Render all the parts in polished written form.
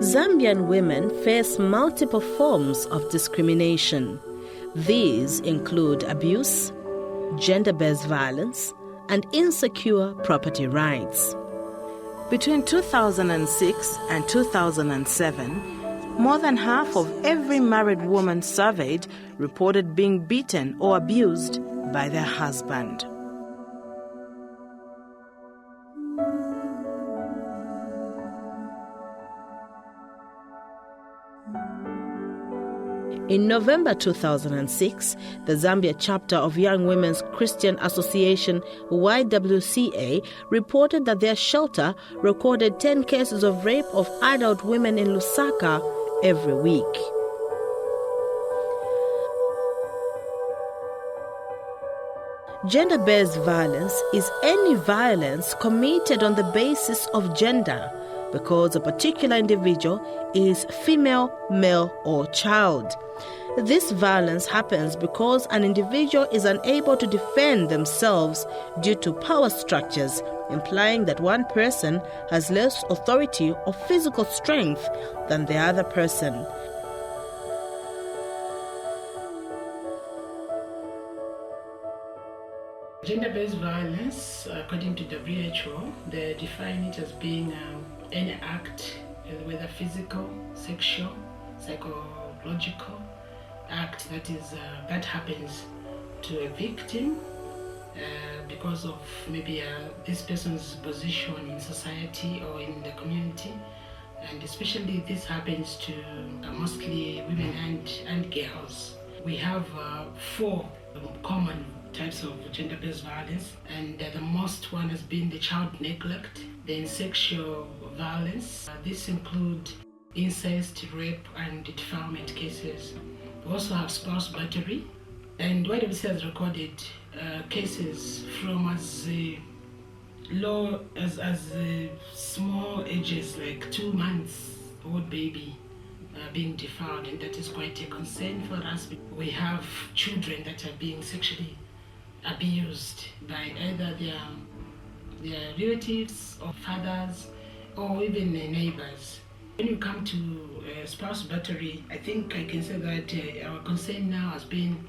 Zambian women face multiple forms of discrimination. These include abuse, gender-based violence, and insecure property rights. Between 2006 and 2007, more than half of every married woman surveyed reported being beaten or abused by their husband. In November 2006, the Zambia chapter of Young Women's Christian Association, YWCA, reported that their shelter recorded 10 cases of rape of adult women in Lusaka every week. Gender-based violence is any violence committed on the basis of gender because a particular individual is female, male, or child. This violence happens because an individual is unable to defend themselves due to power structures, implying that one person has less authority or physical strength than the other person. Gender-based violence, according to WHO, they define it as being any act, whether physical, sexual, psychological act that happens to a victim because of maybe this person's position in society or in the community, and especially this happens to mostly women and girls. We have 4 common types of gender-based violence, and the most one has been the child neglect, then sexual violence. This include incest, rape, and defilement cases. We also have spouse battery, and YWCA has recorded cases from as low as small ages, like 2 months old baby being defiled, and that is quite a concern for us. We have children that are being sexually abused by either their relatives or fathers or even their neighbors. When you come to spouse battery, I think I can say that our concern now has been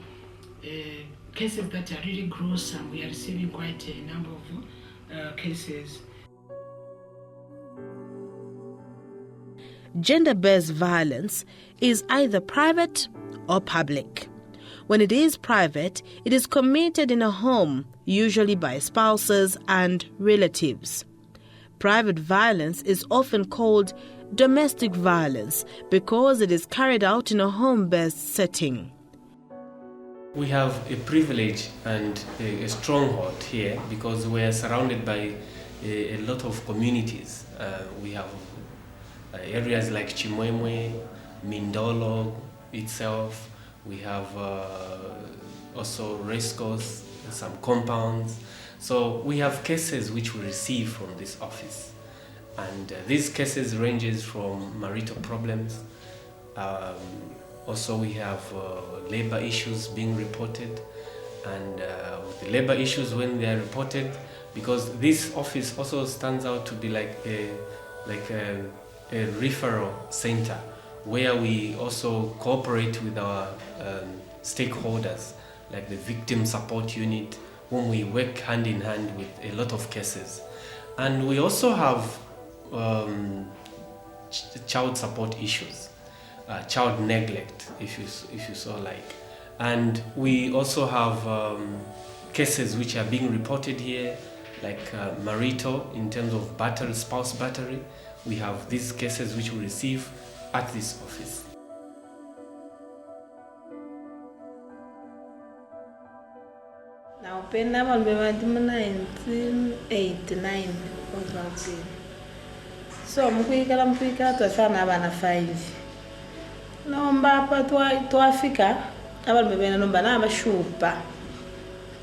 cases that are really gruesome. We are receiving quite a number of cases. Gender-based violence is either private or public. When it is private, it is committed in a home, usually by spouses and relatives. Private violence is often called domestic violence because it is carried out in a home-based setting. We have a privilege and a stronghold here because we are surrounded by a lot of communities. We have areas like Chimwemwe, Mindolo itself. We have also racecourse, some compounds. So we have cases which we receive from this office. And these cases ranges from marital problems. Also we have labor issues being reported. And with the labor issues when they are reported, because this office also stands out to be like a referral center where we also cooperate with our stakeholders, like the victim support unit, whom we work hand in hand with a lot of cases. And we also have child support issues, child neglect, if you so like. And we also have cases which are being reported here, like marital in terms of battery, spouse battery. We have these cases which we receive at this office. Now, when I was 1989, so I'm going to find no mbapa to Africa. Abantu nomba na bashupa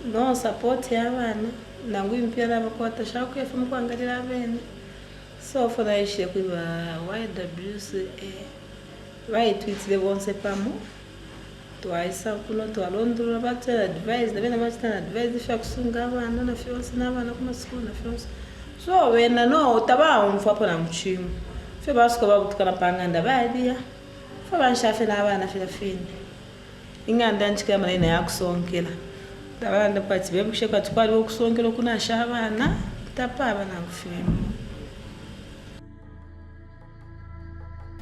no support y'abana nangu impira bakwata shaka efu mukwangalira bene so for that issue ku YWCA right tweets the once pamo to aisa kuno to alondro batela advice the bene batela advice ifya kusunga abana na fyonse n'abana kuma school na fyonse so wena no utaba umfapo na mchimu fe basikoba kutukana panganda baliya fe banshafe n'abaana filafini inganda nchikira manene yakusonkela tabanda pati bebukushe kwati kwali okusonkela okunasha abaana tapa abaana kufemu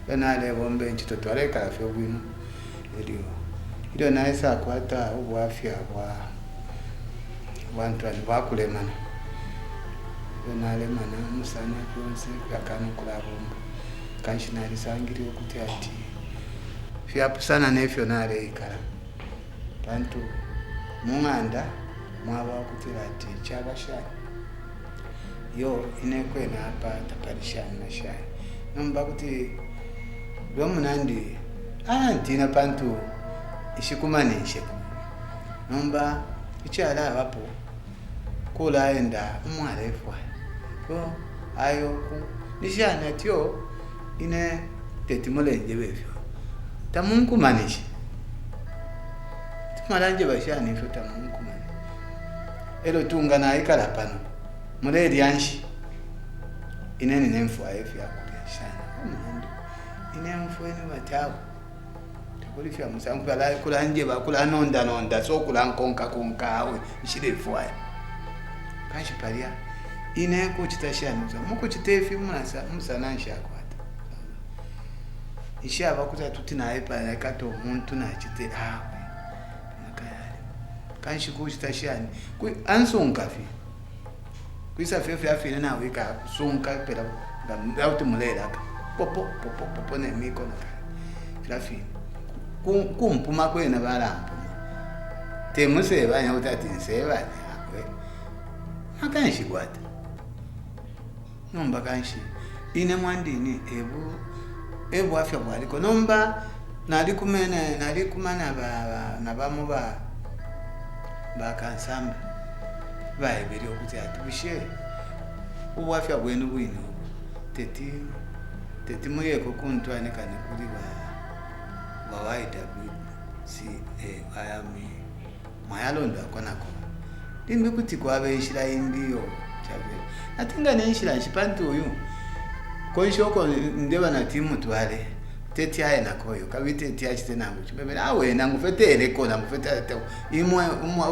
benale bombe nchito twaleka afya bwino ilio naisa akwata ubwafya bwa bantu bakulemana benalemana musana byonse byakana kulabomba kanshinali sangiri okuti ati fyapusana nefyo nale ikala bantu munganda mwaba okuti ati chabashani yo inekwena apa taparishani na shai nomba kuti lwomunandi ntina pantu ishikumanishe nomba ichala abapo kula enda umwalefwa ko ayo ku nishana tyo ine tetimulenje befyo tamunkumanishe tumalanje bashani fyo tamunkumanishe elo tunga na ikala pano mureri yanshi ineni nemfwa efya kulishana umandi ine mfweni batawo kulifya musangu bala kulanje bakula nonda so kulankonka konkawe ishirefwaya kashi paria ine kuchitashana mukuchitefi musanansha kwata ishaba kuza tutinaye pa kato muntu nachite awe nakayale kanshi kuchitashana ku ansonka fi kuisa fefe afine na wika sonka pera ngauti mulera popo ne miko na filafini kumpuma kwena balampuma temuseba nya utati nseba yakwe akanshi kwata nomba kanshi ine mwandini ebu afya bwaliko nomba nalikumana nabamu bakansamba baibiri okuti atubishe ubwafya bwenu bwino teti muyeko kuntwane kana kuli ayami mayalonda konako limbi kuti kwabe ishira imbiyo chabe atinga nishira chipantu uyu konshoko ndeba na timu twale teti aye nakoyo kabite teti achite nangu chibebe awe nangu fetere kona ngufetete imwe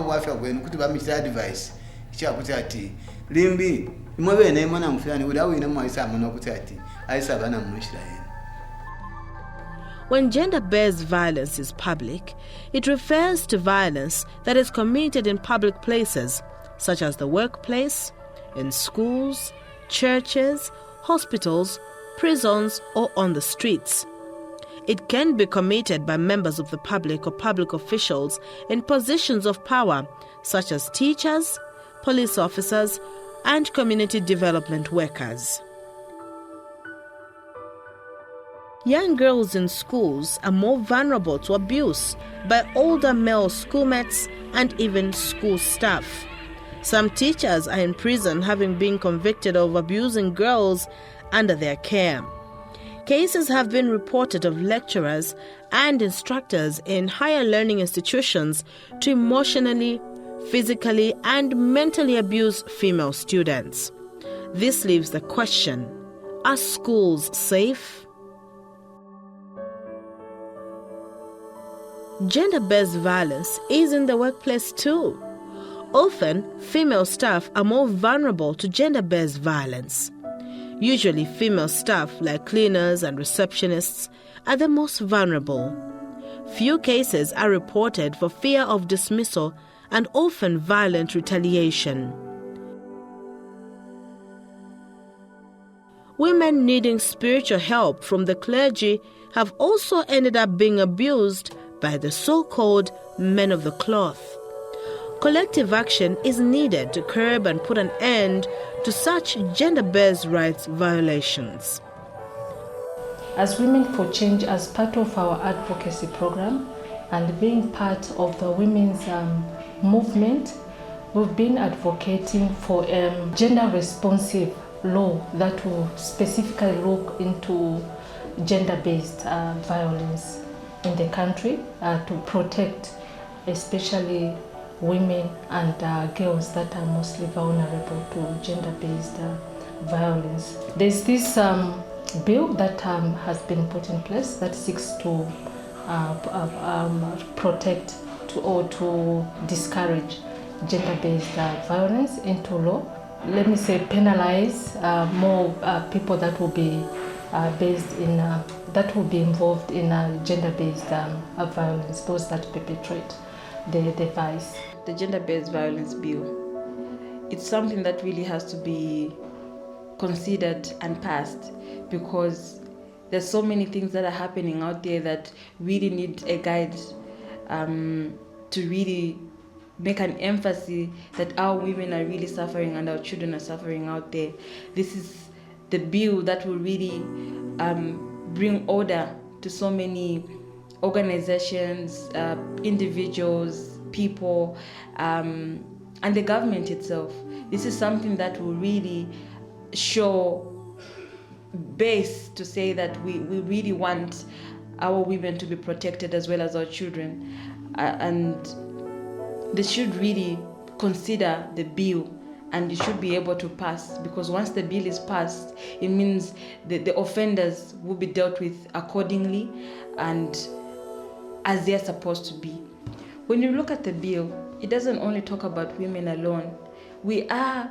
wafya kwenu kuti bamishira advice ichakuti ati limbi imwe bene imwe nangu fulani uri awe ina mwaisa amono kuti ati aisa bana mushira. When gender-based violence is public, it refers to violence that is committed in public places, such as the workplace, in schools, churches, hospitals, prisons, or on the streets. It can be committed by members of the public or public officials in positions of power, such as teachers, police officers, and community development workers. Young girls in schools are more vulnerable to abuse by older male schoolmates and even school staff. Some teachers are in prison having been convicted of abusing girls under their care. Cases have been reported of lecturers and instructors in higher learning institutions to emotionally, physically, and mentally abuse female students. This leaves the question, are schools safe? Gender-based violence is in the workplace too. Often, female staff are more vulnerable to gender-based violence. Usually, female staff like cleaners and receptionists are the most vulnerable. Few cases are reported for fear of dismissal and often violent retaliation. Women needing spiritual help from the clergy have also ended up being abused by the so-called men of the cloth. Collective action is needed to curb and put an end to such gender-based rights violations. As Women for Change, as part of our advocacy program and being part of the women's movement, we've been advocating for gender-responsive law that will specifically look into gender-based violence in the country to protect especially women and girls that are mostly vulnerable to gender-based violence. There's this bill that has been put in place that seeks to protect or to discourage gender-based violence into law. Let me say penalize more people that will be that will be involved in gender-based violence, those that perpetrate the vice. The gender-based violence bill, it's something that really has to be considered and passed, because there's so many things that are happening out there that really need a guide to really make an emphasis that our women are really suffering and our children are suffering out there. This is the bill that will really bring order to so many organizations, individuals, people, and the government itself. This is something that will really show base to say that we really want our women to be protected as well as our children, and they should really consider the bill, and it should be able to pass, because once the bill is passed, it means the offenders will be dealt with accordingly and as they're supposed to be. When you look at the bill, it doesn't only talk about women alone. We are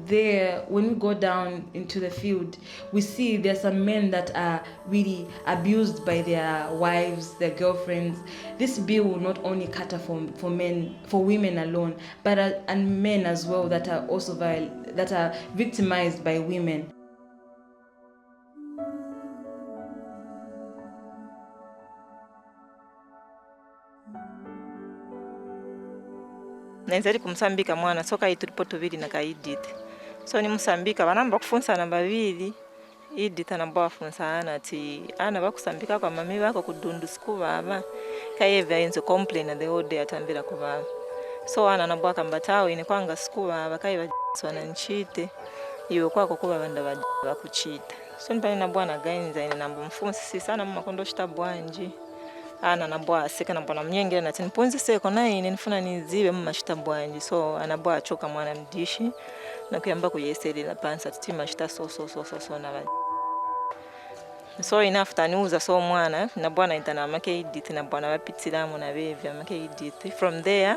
there, when we go down into the field, we see there's some men that are really abused by their wives, their girlfriends. This bill will not only cater for women alone, but and men as well that are also that are victimized by women. Naizari kumsambika mwana soka itulipo tubiri na kaidite. So ni musambika banamba kufunsa na babiri. Idita namba wafunsana ati ana bakusambika kwa mami bako kudundu siku baba. Kayeve inzo complain the whole day atambira ku baba. So ana namba kambatawo ine kwanga siku baba kayeva swana nchite. Iwe kwako kuba banda bakuchita. So nipani namba na gainza ine namba mfunsi sana mama kondo shitabwanje. Ana nabwa aseka nabona mnyengera nati niponze seko naye nifuna nizibe mu mashita bwanji, so anabwa achoka mwana mdishi na kuyamba kuyeselera pansa titi mashita so na ba. So enough tanuza so mwana nabwa na intana make edit nabwa na bapitira mu na bevya make edit. From there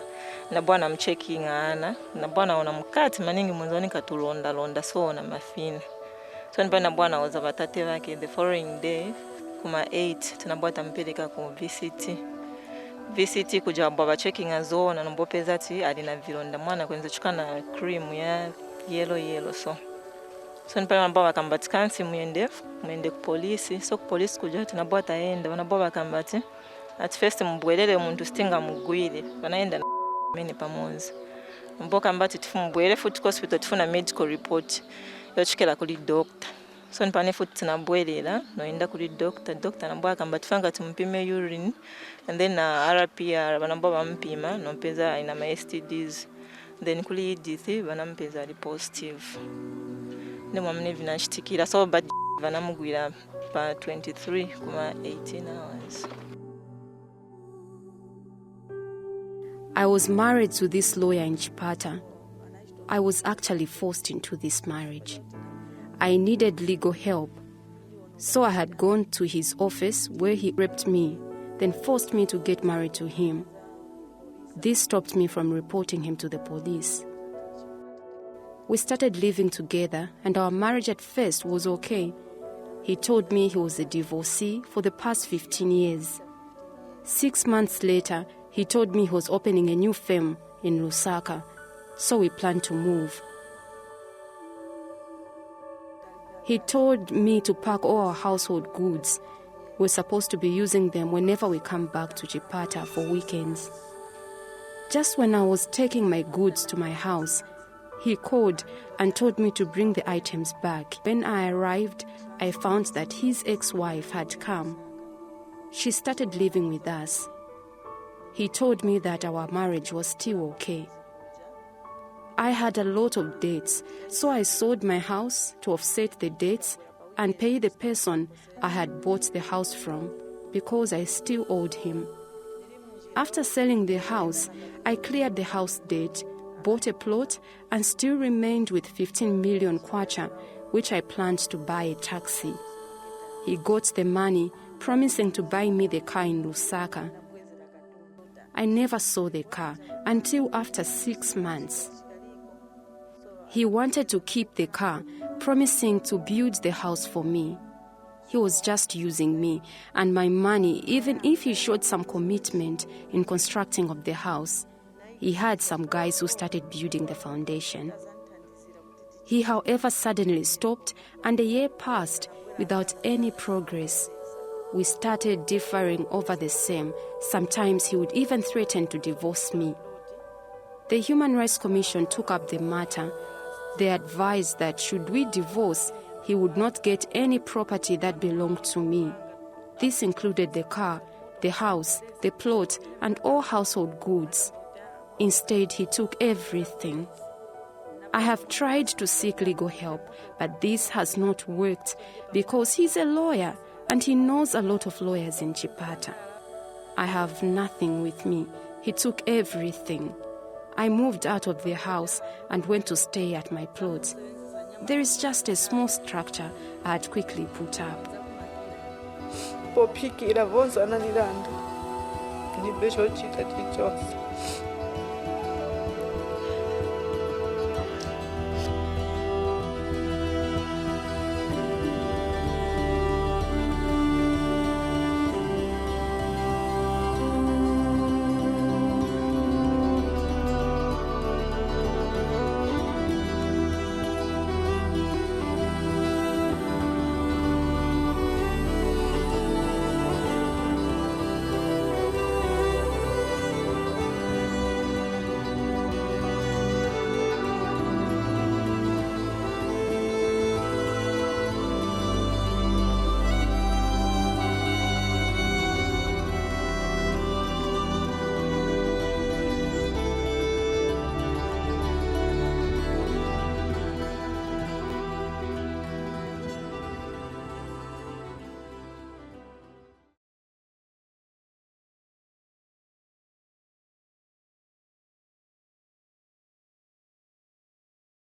nabwa na mchecking ana nabwa na ona mukati maningi mwanzoni katulonda so na mafini. So nibana nabwa na oza batate bake the following day kuma 8 tunabwata mpeleka ku VCT kuja baba checking azona nombopeza ati alina vilonda mwana kwenza chukana cream ya yellow so nipana baba kambati kansi muende ku polisi, so ku polisi kuja tunabwata enda wanababa kambati at first mbwelele umuntu stinga mugwile banaenda na meni pamoja mboka mbati tufumbwele futhi hospital tufuna medical report yochikela kuli doctor. So nipane futhi tinabwelela noenda kuli doctor nambwa kamba tifanga tumpime urine and then RPR banamba bampima nompeza ina ma STDs, then kuli EDC banampeza ali positive ndemo mne vinashitikira so but banamugwira pa 23 kuma 18 hours. I was married to this lawyer in Chipata. I was actually forced into this marriage. I needed legal help, so I had gone to his office where he raped me, then forced me to get married to him. This stopped me from reporting him to the police. We started living together, and our marriage at first was okay. He told me he was a divorcee for the past 15 years. 6 months later, he told me he was opening a new firm in Lusaka, so we planned to move. He told me to pack all our household goods. We're supposed to be using them whenever we come back to Chipata for weekends. Just when I was taking my goods to my house, he called and told me to bring the items back. When I arrived, I found that his ex-wife had come. She started living with us. He told me that our marriage was still okay. I had a lot of debts, so I sold my house to offset the debts and pay the person I had bought the house from because I still owed him. After selling the house, I cleared the house debt, bought a plot, and still remained with 15 million kwacha, which I planned to buy a taxi. He got the money, promising to buy me the car in Lusaka. I never saw the car until after 6 months. He wanted to keep the car, promising to build the house for me. He was just using me and my money, even if he showed some commitment in constructing of the house. He had some guys who started building the foundation. He, however, suddenly stopped, and a year passed without any progress. We started differing over the same. Sometimes he would even threaten to divorce me. The Human Rights Commission took up the matter. They advised that should we divorce, he would not get any property that belonged to me. This included the car, the house, the plot, and all household goods. Instead, he took everything. I have tried to seek legal help, but this has not worked because he's a lawyer and he knows a lot of lawyers in Chipata. I have nothing with me. He took everything. I moved out of the house and went to stay at my plot. There is just a small structure I had quickly put up. Popikira vonza nalilanda. Ndibesho chita chichonse.